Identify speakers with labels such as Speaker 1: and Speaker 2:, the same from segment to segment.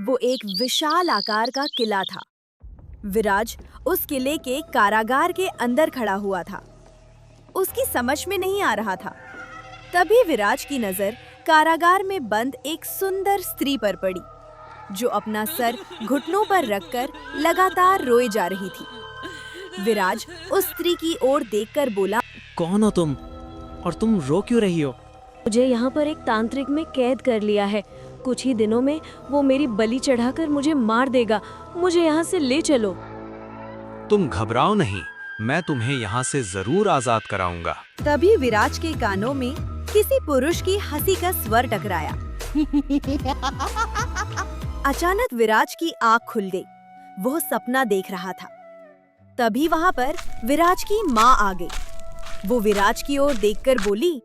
Speaker 1: वो एक विशाल आकार का किला था। विराज उस किले के कारागार के अंदर खड़ा हुआ था। उसकी समझ में नहीं आ रहा था। तभी विराज की नजर कारागार में बंद एक सुंदर स्त्री पर पड़ी, जो अपना सर घुटनों पर रखकर लगातार रोए जा रही थी। विराज उस स्त्री की ओर देखकर बोला,
Speaker 2: कौन हो तुम और तुम रो क्यों रही हो?
Speaker 3: मुझे यहाँ पर एक तांत्रिक में कैद कर लिया है। कुछ ही दिनों में वो मेरी बलि चढ़ाकर मुझे मार देगा। मुझे यहाँ से ले चलो।
Speaker 4: तुम घबराओ नहीं, मैं तुम्हें यहाँ से जरूर आजाद कराऊंगा।
Speaker 1: तभी विराज के कानों में किसी पुरुष की हंसी का स्वर टकराया। अचानक विराज की आँख खुल गई। वो सपना देख रहा था। तभी वहाँ पर विराज की माँ आ गई। वो विराज की ओर देखकर बोली,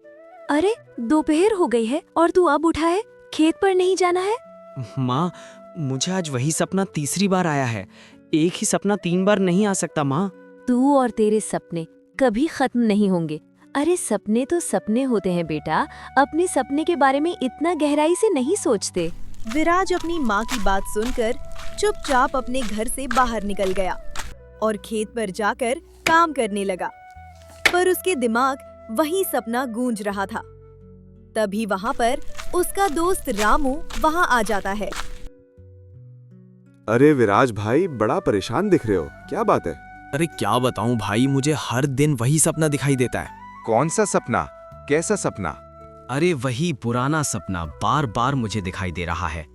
Speaker 3: अरे दोपहर हो गई है और तू अब उठा है? खेत पर नहीं जाना है?
Speaker 2: माँ, मुझे आज वही सपना तीसरी बार आया है। एक ही सपना 3 बार नहीं आ सकता माँ।
Speaker 3: तू और तेरे सपने कभी खत्म नहीं होंगे। अरे सपने तो सपने होते हैं बेटा। अपने सपने के बारे में इतना गहराई से नहीं सोचते।
Speaker 1: विराज अपनी माँ की बात सुनकर चुपचाप अपने घर से बाहर निकल गया और खेत पर जाकर काम करने लगा। पर उसके दिमाग वही सपना गूंज रहा था। तभी वहाँ पर उसका दोस्त रामू वहाँ आ जाता है।
Speaker 5: अरे विराज भाई, बड़ा परेशान दिख रहे हो, क्या बात है?
Speaker 2: अरे क्या बताऊं भाई, मुझे हर दिन वही सपना दिखाई देता है।
Speaker 5: कौन सा सपना? कैसा सपना?
Speaker 2: अरे वही पुराना सपना बार बार मुझे दिखाई दे रहा है।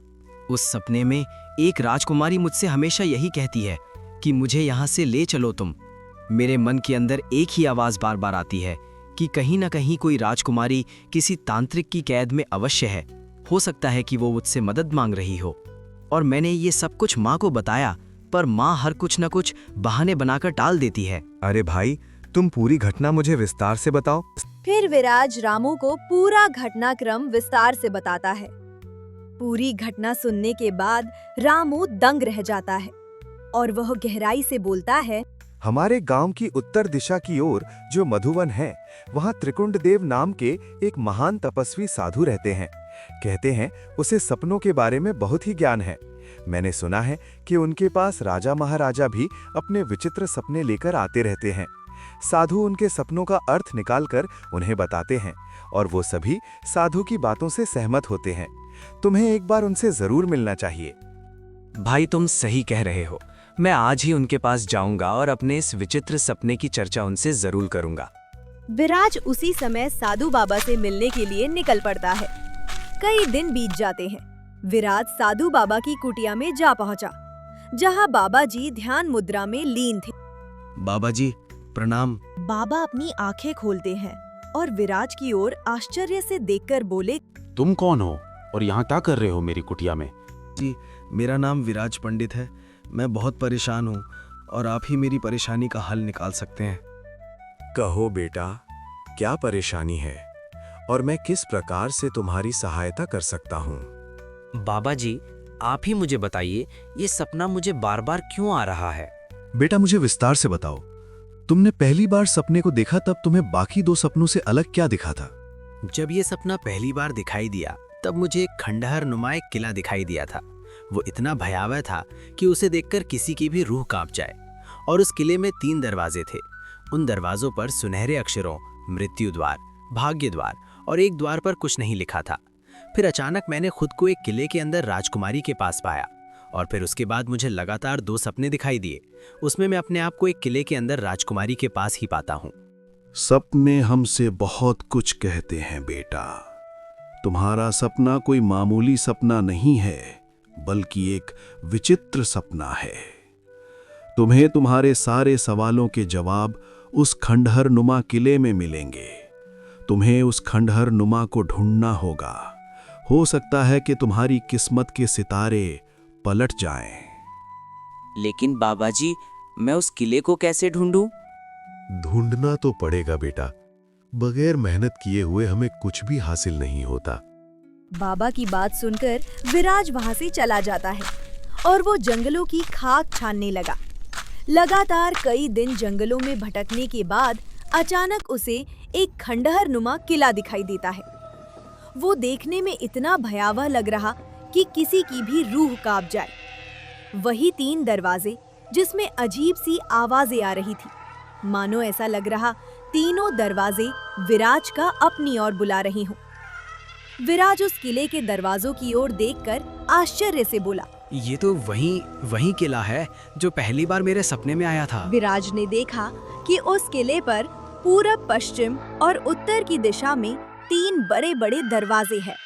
Speaker 2: उस सपने में एक राजकुमारी मुझसे हमेशा यही कहती है कि मुझे यहाँ से ले चलो तुम। मेरे मन के अंदर एक ही आवाज़ बार बार आती है कि कहीं ना कहीं कोई राजकुमारी किसी तांत्रिक की कैद में अवश्य है। हो सकता है कि वो मुझसे मदद मांग रही हो। और मैंने ये सब कुछ माँ को बताया, पर माँ हर कुछ न कुछ बहाने बनाकर टाल देती है।
Speaker 5: अरे भाई, तुम पूरी घटना मुझे विस्तार से बताओ।
Speaker 1: फिर विराज रामू को पूरा घटनाक्रम विस्तार से बताता है। पूरी घटना सुनने के बाद रामू दंग रह जाता है और वह गहराई से बोलता है,
Speaker 5: हमारे गांव की उत्तर दिशा की ओर जो मधुवन है, वहां त्रिकुंड देव नाम के एक महान तपस्वी साधु रहते हैं। कहते हैं उसे सपनों के बारे में बहुत ही ज्ञान है। मैंने सुना है कि उनके पास राजा महाराजा भी अपने विचित्र सपने लेकर आते रहते हैं। साधु उनके सपनों का अर्थ निकालकर उन्हें बताते हैं और वो सभी साधु की बातों से सहमत होते हैं। तुम्हें एक बार उनसे जरूर मिलना चाहिए।
Speaker 4: भाई तुम सही कह रहे हो। मैं आज ही उनके पास जाऊंगा और अपने इस विचित्र सपने की चर्चा उनसे जरूर करूंगा।
Speaker 1: विराज उसी समय साधु बाबा से मिलने के लिए निकल पड़ता है। कई दिन बीत जाते हैं। विराज साधु बाबा की कुटिया में जा पहुंचा, जहां बाबा जी ध्यान मुद्रा में लीन थे।
Speaker 2: बाबा जी प्रणाम।
Speaker 1: बाबा अपनी आंखें खोलते हैं और विराज की ओर आश्चर्य से देखकर बोले,
Speaker 6: तुम कौन हो और यहाँ क्या कर रहे हो मेरी कुटिया में?
Speaker 2: जी, मेरा नाम विराज पंडित है। मैं बहुत परेशान हूँ और आप ही मेरी परेशानी का हल निकाल सकते हैं।
Speaker 5: कहो बेटा, क्या परेशानी है और मैं किस प्रकार से तुम्हारी सहायता कर सकता हूँ?
Speaker 7: बाबा जी, आप ही मुझे बताइए, ये सपना मुझे बार बार क्यों आ रहा है?
Speaker 8: बेटा मुझे विस्तार से बताओ। तुमने पहली बार सपने को देखा तब तुम्हें बाकी 2 सपनों से अलग क्या दिखा था?
Speaker 7: जब ये सपना पहली बार दिखाई दिया तब मुझे एक खंडहर नुमा एक किला दिखाई दिया था। वो इतना भयावह था कि उसे देखकर किसी की भी रूह कांप जाए। और उस किले में 3 दरवाजे थे। उन दरवाजों पर सुनहरे अक्षरों मृत्यु द्वार, भाग्य द्वार और एक द्वार पर कुछ नहीं लिखा था। फिर अचानक मैंने खुद को एक किले के अंदर राजकुमारी के पास पाया और फिर उसके बाद मुझे लगातार 2 सपने दिखाई दिए। उसमें मैं अपने आप को एक किले के अंदर राजकुमारी के पास ही पाता हूँ।
Speaker 8: सपने हमसे बहुत कुछ कहते हैं बेटा। तुम्हारा सपना कोई मामूली सपना नहीं है, बल्कि एक विचित्र सपना है। तुम्हें तुम्हारे सारे सवालों के जवाब उस खंडहर नुमा किले में मिलेंगे। तुम्हें उस खंडहर नुमा को ढूंढना होगा। हो सकता है कि तुम्हारी किस्मत के सितारे पलट जाएं।
Speaker 7: लेकिन बाबा जी, मैं उस किले को कैसे ढूंढूं?
Speaker 8: ढूंढना तो पड़ेगा बेटा। बगैर मेहनत किए हुए हमें कुछ भी हासिल नहीं होता।
Speaker 1: बाबा की बात सुनकर विराज वहां से चला जाता है और वो जंगलों की खाक छानने लगा। लगातार कई दिन जंगलों में भटकने के बाद अचानक उसे एक खंडहर नुमा किला दिखाई देता है। वो देखने में इतना भयावह लग रहा कि किसी की भी रूह कांप जाए। वही 3 दरवाजे जिसमें अजीब सी आवाजें आ रही थी, मानो ऐसा लग रहा तीनों दरवाजे विराज का अपनी ओर बुला रही हों। विराज उस किले के दरवाजों की ओर देखकर आश्चर्य से बोला,
Speaker 2: ये तो वही किला है जो पहली बार मेरे सपने में आया था।
Speaker 1: विराज ने देखा कि उस किले पर पूरब, पश्चिम और उत्तर की दिशा में 3 बड़े-बड़े दरवाजे हैं।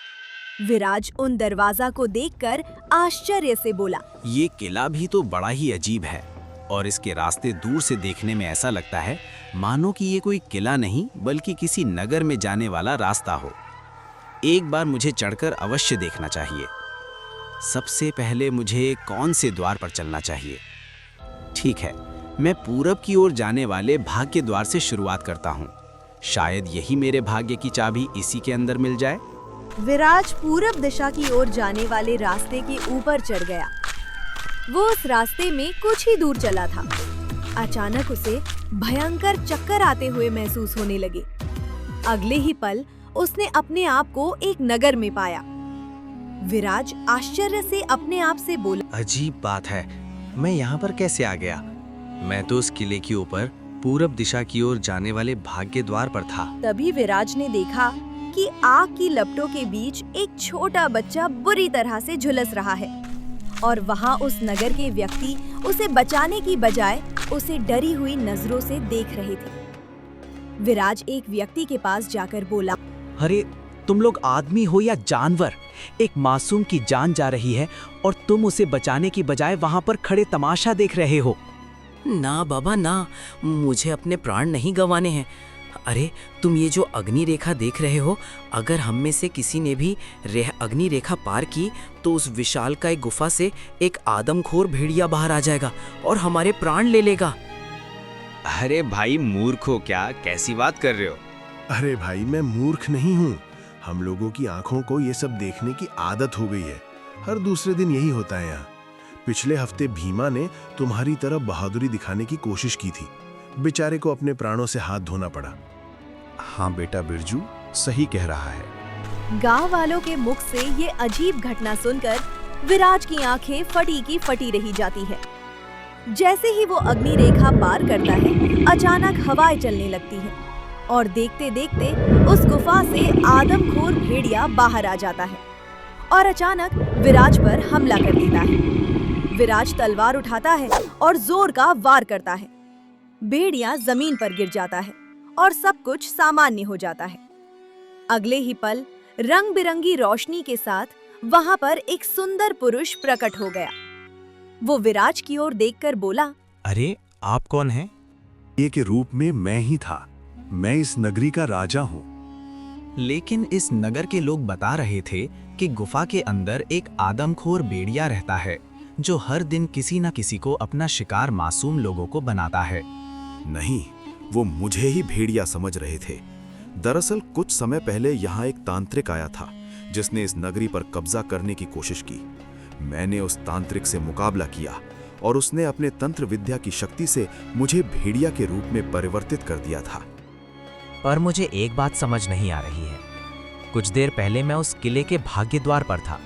Speaker 1: विराज उन दरवाजा को देखकर आश्चर्य से बोला,
Speaker 7: ये किला भी तो बड़ा ही अजीब है और इसके रास्ते दूर से देखने में ऐसा लगता है मानो कि ये कोई किला नहीं बल्कि किसी नगर में जाने वाला रास्ता हो। एक बार मुझे चढ़कर अवश्य देखना चाहिए। सबसे पहले मुझे कौन से द्वार पर चलना चाहिए? ठीक है, मैं पूरब की ओर जाने वाले भाग्य द्वार से शुरुआत करता हूँ। शायद यही मेरे भाग्य की चाबी इसी के अंदर मिल जाए।
Speaker 1: विराज पूरब दिशा की ओर जाने वाले रास्ते के ऊपर चढ़ गया। वो उस रास्ते में कुछ ही दूर चला था। अचानक उसे भयंकर चक्कर आते हुए महसूस होने लगे। अगले ही पल उसने अपने आप को एक नगर में पाया। विराज आश्चर्य से अपने आप से बोला,
Speaker 7: अजीब बात है, मैं यहाँ पर कैसे आ गया? मैं तो उस किले के ऊपर पूरब दिशा की ओर जाने वाले भाग्य द्वार पर था।
Speaker 1: तभी विराज ने देखा कि आग की लपटों के बीच एक छोटा बच्चा बुरी तरह से झुलस रहा है और वहाँ उस नगर के व्यक्ति उसे बचाने की बजाय उसे डरी हुई नजरों से देख रहे थे। विराज एक व्यक्ति के पास जाकर बोला,
Speaker 4: अरे तुम लोग आदमी हो या जानवर? एक मासूम की जान जा रही है और तुम उसे बचाने की बजाय वहां पर खड़े तमाशा देख रहे हो।
Speaker 9: ना बाबा ना, मुझे अपने प्राण नहीं गंवाने हैं। अरे तुम ये जो अग्नि रेखा देख रहे हो, अगर हम में से किसी ने भी अग्नि रेखा पार की तो उस विशालकाय गुफा से एक आदमखोर भेड़िया बाहर आ जाएगा और हमारे प्राण ले लेगा।
Speaker 7: अरे भाई मूर्ख हो क्या? कैसी बात कर रहे हो?
Speaker 8: अरे भाई, मैं मूर्ख नहीं हूँ। हम लोगों की आंखों को ये सब देखने की आदत हो गई है। हर दूसरे दिन यही होता है यहाँ। पिछले हफ्ते भीमा ने तुम्हारी तरह बहादुरी दिखाने की कोशिश की थी। बेचारे को अपने प्राणों से हाथ धोना पड़ा। हाँ बेटा बिरजू, सही कह रहा है।
Speaker 1: गांव वालों के मुख से ये अजीब घटना सुनकर विराज की आंखें फटी की फटी रही जाती है। जैसे ही वो अग्नि रेखा पार करता है, अचानक हवाएं चलने लगती हैं और देखते देखते उस गुफा से आदमखोर भेड़िया बाहर आ जाता है और अचानक विराज पर हमला कर देता है। विराज तलवार उठाता है और जोर का वार करता है। भेड़िया जमीन पर गिर जाता है और सब कुछ सामान्य हो जाता है। अगले ही पल रंग बिरंगी रोशनी के साथ वहां पर एक सुंदर पुरुष प्रकट हो गया। वो विराज की ओर देखकर बोला,
Speaker 4: अरे आप कौन हैं?
Speaker 8: ये के रूप में मैं ही था। मैं इस नगरी का राजा हूँ।
Speaker 7: लेकिन इस नगर के लोग बता रहे थे कि गुफा के अंदर एक आदमखोर भेड़िया रहता है जो हर दिन किसी न किसी को अपना शिकार मासूम लोगों को बनाता है।
Speaker 5: नहीं, वो मुझे ही भेड़िया समझ रहे थे। दरअसल कुछ समय पहले यहाँ एक तांत्रिक आया था जिसने इस नगरी पर कब्जा करने की कोशिश की। मैंने उस तांत्रिक से मुकाबला किया और उसने अपने तंत्र विद्या की शक्ति से मुझे भेड़िया के रूप में परिवर्तित कर दिया था।
Speaker 4: पर मुझे एक बात समझ नहीं आ रही है। कुछ देर पहले मैं उस किले के भाग्य द्वार पर था।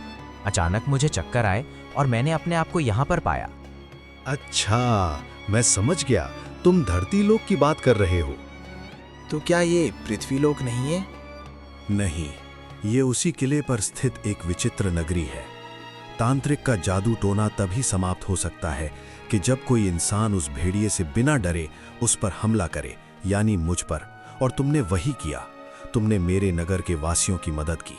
Speaker 4: अचानक मुझे चक्कर आए और मैंने अपने आप को यहाँ पर पाया।
Speaker 8: अच्छा, मैं समझ गया। तुम धरती लोक की बात कर रहे हो।
Speaker 7: तो क्या ये पृथ्वीलोक नहीं है?
Speaker 8: नहीं, ये उसी किले पर स्थित एक विचित्र नगरी है। तांत्रिक का जादू टोना तभी समाप्त हो सकता है कि जब कोई इंसान उस भेड़िए से बिना डरे उस पर हमला करे, यानी मुझ पर। और तुमने वही किया। तुमने मेरे नगर के वासियों की मदद की।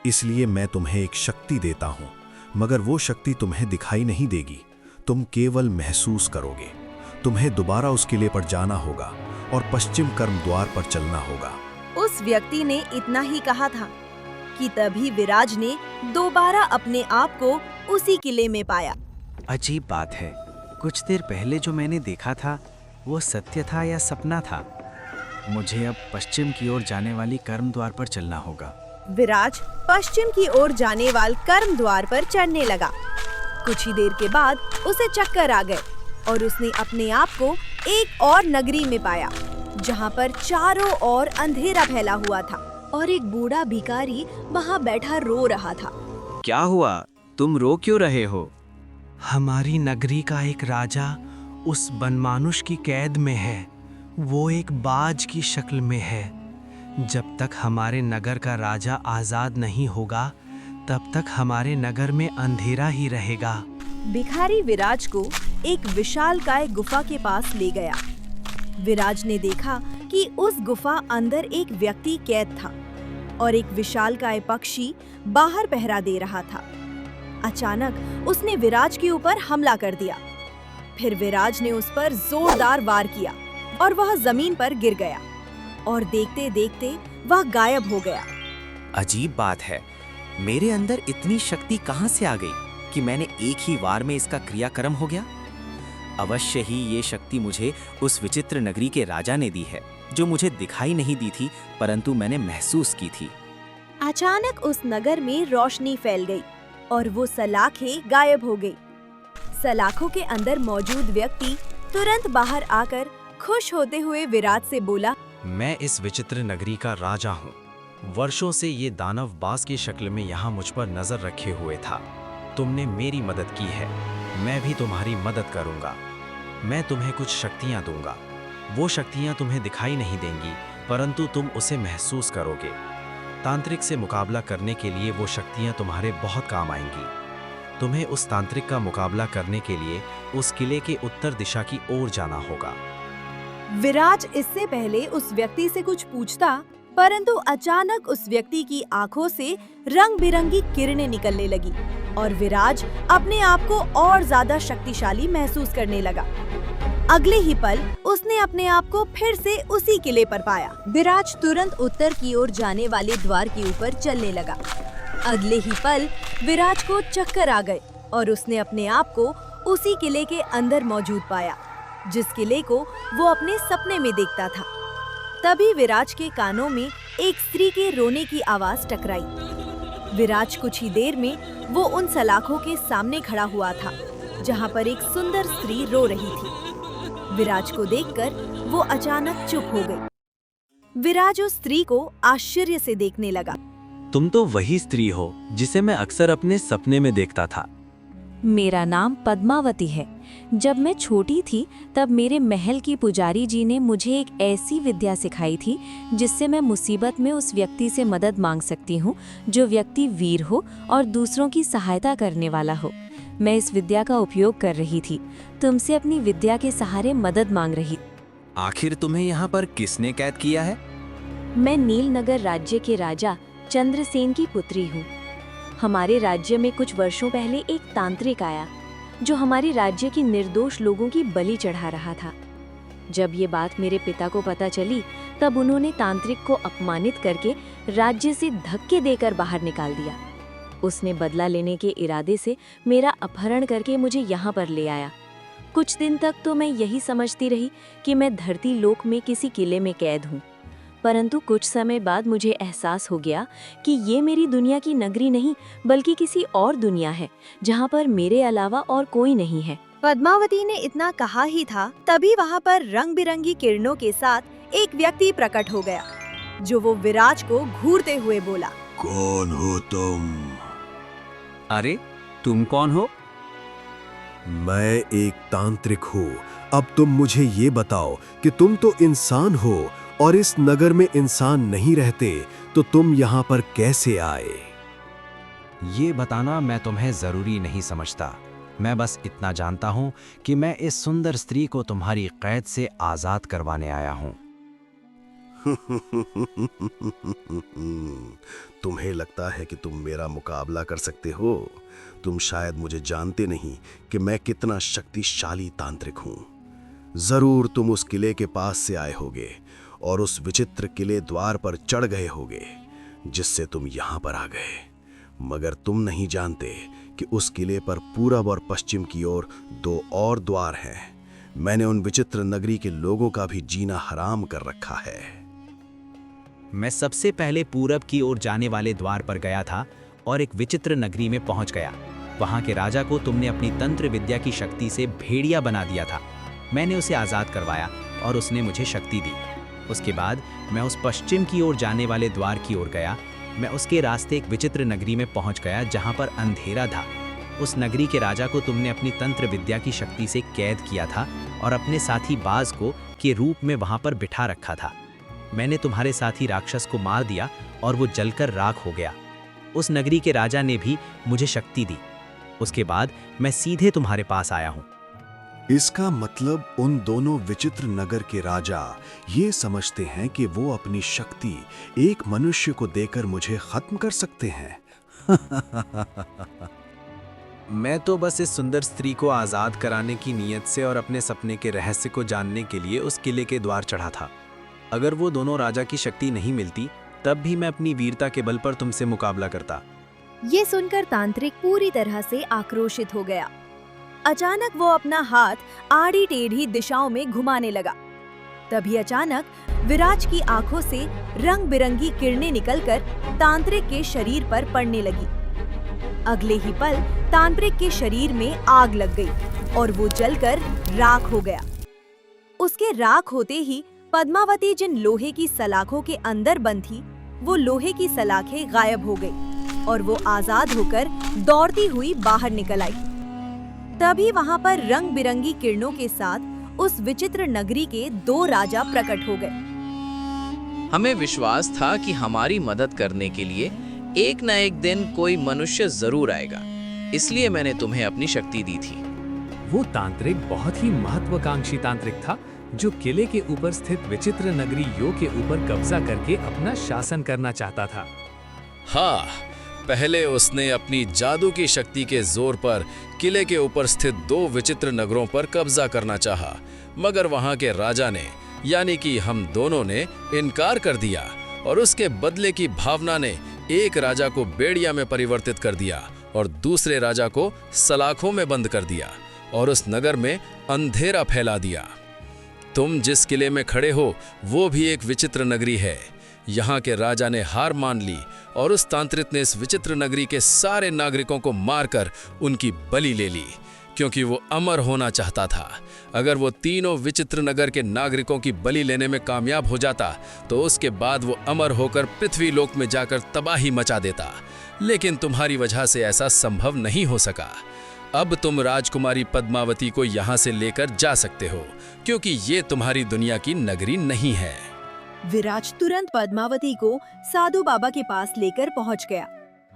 Speaker 8: इसलिए मैं तुम्हें एक शक्ति देता हूं, मगर वो शक्ति तुम्हें दिखाई नहीं देगी। तुम केवल महसूस करोगे। तुम्हें दोबारा उस किले पर जाना होगा और पश्चिम कर्म द्वार पर चलना होगा।
Speaker 1: उस व्यक्ति ने इतना ही कहा था कि तभी विराज ने दोबारा अपने आप को उसी किले में पाया।
Speaker 7: अजीब बात है, कुछ देर पहले जो मैंने देखा था वो सत्य था या सपना था? मुझे अब पश्चिम की ओर जाने वाली कर्म द्वार पर चलना होगा।
Speaker 1: विराज पश्चिम की ओर जाने वाले कर्म द्वार पर चढ़ने लगा। कुछ ही देर के बाद उसे चक्कर आ गए और उसने अपने आप को एक और नगरी में पाया जहां पर चारों ओर अंधेरा फैला हुआ था और एक बूढ़ा भिखारी वहां बैठा रो रहा था।
Speaker 7: क्या हुआ?
Speaker 2: तुम रो क्यों रहे हो?
Speaker 10: हमारी नगरी का एक राजा उस बनमानुष की कैद में है। वो एक बाज की शक्ल में है। जब तक हमारे नगर का राजा आजाद नहीं होगा तब तक हमारे नगर में अंधेरा ही रहेगा।
Speaker 1: भिखारी विराज को एक विशालकाय गुफा के पास ले गया। विराज ने देखा कि उस गुफा अंदर एक व्यक्ति कैद था और एक विशालकाय पक्षी बाहर पहरा दे रहा था। अचानक उसने विराज के ऊपर हमला कर दिया। फिर विराज ने उस पर जोरदार वार किया और वह जमीन पर गिर गया और देखते देखते वह गायब हो गया।
Speaker 9: अजीब बात है, मेरे अंदर इतनी शक्ति कहाँ से आ गई कि मैंने एक ही वार में इसका क्रियाक्रम हो गया। अवश्य ही ये शक्ति मुझे उस विचित्र नगरी के राजा ने दी है, जो मुझे दिखाई नहीं दी थी परंतु मैंने महसूस की थी।
Speaker 1: अचानक उस नगर में रोशनी फैल गई और वो सलाखें गायब हो गई। सलाखों के अंदर मौजूद व्यक्ति तुरंत बाहर आकर खुश होते हुए विराज से बोला,
Speaker 4: मैं इस विचित्र नगरी का राजा हूँ। वर्षों से ये दानव बाज की शक्ल में यहाँ मुझ पर नजर रखे हुए था। तुमने मेरी मदद की है, मैं भी तुम्हारी मदद करूँगा। मैं तुम्हें कुछ शक्तियाँ दूंगा। वो शक्तियाँ तुम्हें दिखाई नहीं देंगी परंतु तुम उसे महसूस करोगे। तांत्रिक से मुकाबला करने के लिए वो शक्तियाँ तुम्हारे बहुत काम आएंगी। तुम्हें उस तांत्रिक का मुकाबला करने के लिए उस किले के उत्तर दिशा की ओर जाना होगा।
Speaker 1: विराज इससे पहले उस व्यक्ति से कुछ पूछता, परंतु अचानक उस व्यक्ति की आंखों से रंग बिरंगी किरणें निकलने लगी और विराज अपने आप को और ज्यादा शक्तिशाली महसूस करने लगा। अगले ही पल उसने अपने आप को फिर से उसी किले पर पाया। विराज तुरंत उत्तर की ओर जाने वाले द्वार के ऊपर चलने लगा। अगले ही पल विराज को चक्कर आ गए और उसने अपने आप को उसी किले के अंदर मौजूद पाया, जिस किले को वो अपने सपने में देखता था। तभी विराज के कानों में एक स्त्री के रोने की आवाज टकराई। विराज कुछ ही देर में वो उन सलाखों के सामने खड़ा हुआ था, जहाँ पर एक सुंदर स्त्री रो रही थी। विराज को देखकर वो अचानक चुप हो गई। विराज उस स्त्री को आश्चर्य से देखने लगा।
Speaker 7: तुम तो वही स्त्री हो जिसे मैं अक्सर अपने सपने में देखता था।
Speaker 3: मेरा नाम पद्मावती है। जब मैं छोटी थी तब मेरे महल की पुजारी जी ने मुझे एक ऐसी विद्या सिखाई थी जिससे मैं मुसीबत में उस व्यक्ति से मदद मांग सकती हूँ जो व्यक्ति वीर हो और दूसरों की सहायता करने वाला हो। मैं इस विद्या का उपयोग कर रही थी, तुमसे अपनी विद्या के सहारे मदद मांग रही।
Speaker 7: आखिर तुम्हें यहाँ पर किसने कैद किया है?
Speaker 3: मैं नीलनगर राज्य के राजा चंद्रसेन की पुत्री हूँ। हमारे राज्य में कुछ वर्षों पहले एक तांत्रिक आया जो हमारे राज्य के निर्दोष लोगों की बलि चढ़ा रहा था। जब ये बात मेरे पिता को पता चली तब उन्होंने तांत्रिक को अपमानित करके राज्य से धक्के देकर बाहर निकाल दिया। उसने बदला लेने के इरादे से मेरा अपहरण करके मुझे यहाँ पर ले आया। कुछ दिन तक तो मैं यही समझती रही कि मैं धरती लोक में किसी किले में कैद हूँ, परंतु कुछ समय बाद मुझे एहसास हो गया कि ये मेरी दुनिया की नगरी नहीं बल्कि किसी और दुनिया है जहाँ पर मेरे अलावा और कोई नहीं है।
Speaker 1: पद्मावती ने इतना कहा ही था, तभी वहाँ पर रंग बिरंगी किरणों के साथ एक व्यक्ति प्रकट हो गया, जो वो विराज को घूरते हुए बोला,
Speaker 8: कौन हो तुम?
Speaker 7: अरे तुम कौन हो?
Speaker 8: मैं एक तांत्रिक हूँ। अब तुम मुझे ये बताओ कि तुम तो इंसान हो और इस नगर में इंसान नहीं रहते, तो तुम यहाँ पर कैसे आए?
Speaker 4: ये बताना मैं तुम्हें जरूरी नहीं समझता। मैं बस इतना जानता हूँ कि मैं इस सुंदर स्त्री को तुम्हारी कैद से आजाद करवाने आया हूँ।
Speaker 8: तुम्हें लगता है कि तुम मेरा मुकाबला कर सकते हो? तुम शायद मुझे जानते नहीं कि मैं कितना शक्तिशाली तांत्रिक हूँ। जरूर तुम उस किले के पास से आए होगे और उस विचित्र किले द्वार पर चढ़ गए होगे, जिससे तुम यहाँ पर आ गए। मगर तुम नहीं जानते कि उस किले पर पूरब और पश्चिम की ओर 2 और द्वार हैं। मैंने उन विचित्र नगरी के लोगों का भी जीना हराम कर रखा है।
Speaker 7: मैं सबसे पहले पूरब की ओर जाने वाले द्वार पर गया था और एक विचित्र नगरी में पहुंच गया। वहां के राजा को तुमने अपनी तंत्र विद्या की शक्ति से भेड़िया बना दिया था। मैंने उसे आजाद करवाया और उसने मुझे शक्ति दी। उसके बाद मैं उस पश्चिम की ओर जाने वाले द्वार की ओर गया। मैं उसके रास्ते एक विचित्र नगरी में पहुंच गया जहां पर अंधेरा था उस नगरी के राजा को तुमने अपनी तंत्र विद्या की शक्ति से कैद किया था और अपने साथी बाज को के रूप में वहां पर बिठा रखा था। मैंने तुम्हारे साथी राक्षस को मार दिया और वो जलकर राख हो गया। उस नगरी के राजा ने भी मुझे शक्ति दी। उसके बाद मैं सीधे तुम्हारे पास आया हूँ।
Speaker 8: इसका मतलब उन दोनों विचित्र नगर के राजा ये समझते हैं कि वो अपनी शक्ति एक मनुष्य को देकर मुझे खत्म कर सकते हैं।
Speaker 4: मैं तो बस इस सुंदर स्त्री को आज़ाद कराने की नीयत से और अपने सपने के रहस्य को जानने के लिए उस किले के द्वार चढ़ा था। अगर वो दोनों राजा की शक्ति नहीं मिलती तब भी मैं अपनी वीरता के बल पर तुमसे मुकाबला करता।
Speaker 1: ये सुनकर तांत्रिक पूरी तरह से आक्रोशित हो गया। अचानक वो अपना हाथ आड़ी टेढ़ी दिशाओं में घुमाने लगा। तभी अचानक विराज की आंखों से रंग बिरंगी किरणें निकलकर तांत्रिक के शरीर पर पड़ने लगी। अगले ही पल तांत्रिक के शरीर में आग लग गई और वो जलकर राख हो गया। उसके राख होते ही पद्मावती जिन लोहे की सलाखों के अंदर बंद थी, वो लोहे की सलाखें गायब हो गई और वो आजाद होकर दौड़ती हुई बाहर निकल आई। तभी वहां पर रंग बिरंगी किरणों के साथ उस विचित्र नगरी के 2 राजा प्रकट हो गए।
Speaker 11: हमें विश्वास था कि हमारी मदद करने के लिए एक न एक दिन कोई मनुष्य जरूर आएगा, इसलिए मैंने तुम्हें अपनी शक्ति दी थी।
Speaker 12: वो तांत्रिक बहुत ही महत्वाकांक्षी तांत्रिक था जो किले के ऊपर स्थित विचित्र नगरी यो के ऊपर कब्जा करके अपना शासन करना चाहता था।
Speaker 13: हाँ, पहले उसने अपनी जादू की शक्ति के जोर पर किले के ऊपर स्थित 2 विचित्र नगरों पर कब्जा करना चाहा, मगर वहां के राजा ने यानी कि हम दोनों ने इनकार कर दिया और उसके बदले की भावना ने एक राजा को बेड़िया में परिवर्तित कर दिया और दूसरे राजा को सलाखों में बंद कर दिया और उस नगर में अंधेरा फैला दिया। तुम जिस किले में खड़े हो वो भी एक विचित्र नगरी है। यहाँ के राजा ने हार मान ली और उस तांत्रिक ने इस विचित्र नगरी के सारे नागरिकों को मारकर उनकी बलि ले ली, क्योंकि वो अमर होना चाहता था। अगर वो तीनों विचित्र नगर के नागरिकों की बलि लेने में कामयाब हो जाता तो उसके बाद वो अमर होकर पृथ्वी लोक में जाकर तबाही मचा देता, लेकिन तुम्हारी वजह से ऐसा संभव नहीं हो सका। अब तुम राजकुमारी पद्मावती को यहाँ से लेकर जा सकते हो, क्योंकि ये तुम्हारी दुनिया की नगरी नहीं है।
Speaker 1: विराज तुरंत पद्मावती को साधु बाबा के पास लेकर पहुंच गया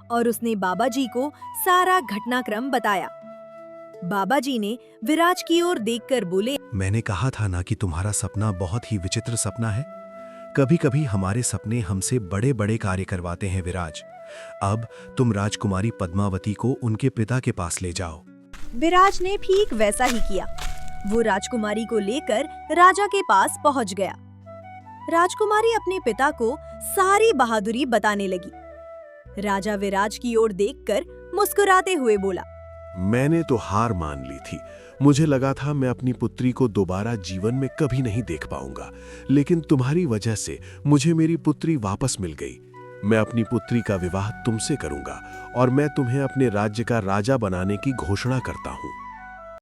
Speaker 1: और उसने बाबा जी को सारा घटनाक्रम बताया। बाबा जी ने विराज की ओर देखकर बोले,
Speaker 5: मैंने कहा था ना कि तुम्हारा सपना बहुत ही विचित्र सपना है। कभी कभी हमारे सपने हमसे बड़े बड़े कार्य करवाते हैं विराज। अब तुम राजकुमारी पद्मावती को उनके पिता के पास ले जाओ।
Speaker 1: विराज ने ठीक वैसा ही किया। वो राजकुमारी को लेकर राजा के पास पहुंच गया। राजकुमारी अपने पिता को सारी बहादुरी बताने लगी। राजा विराज की ओर देखकर मुस्कुराते हुए बोला,
Speaker 8: मैंने तो हार मान ली थी। मुझे लगा था मैं अपनी पुत्री को दोबारा जीवन में कभी नहीं देख पाऊंगा, लेकिन तुम्हारी वजह से मुझे मेरी पुत्री वापस मिल गई। मैं अपनी पुत्री का विवाह तुमसे करूंगा और मैं तुम्हें अपने राज्य का राजा बनाने की घोषणा करता हूं।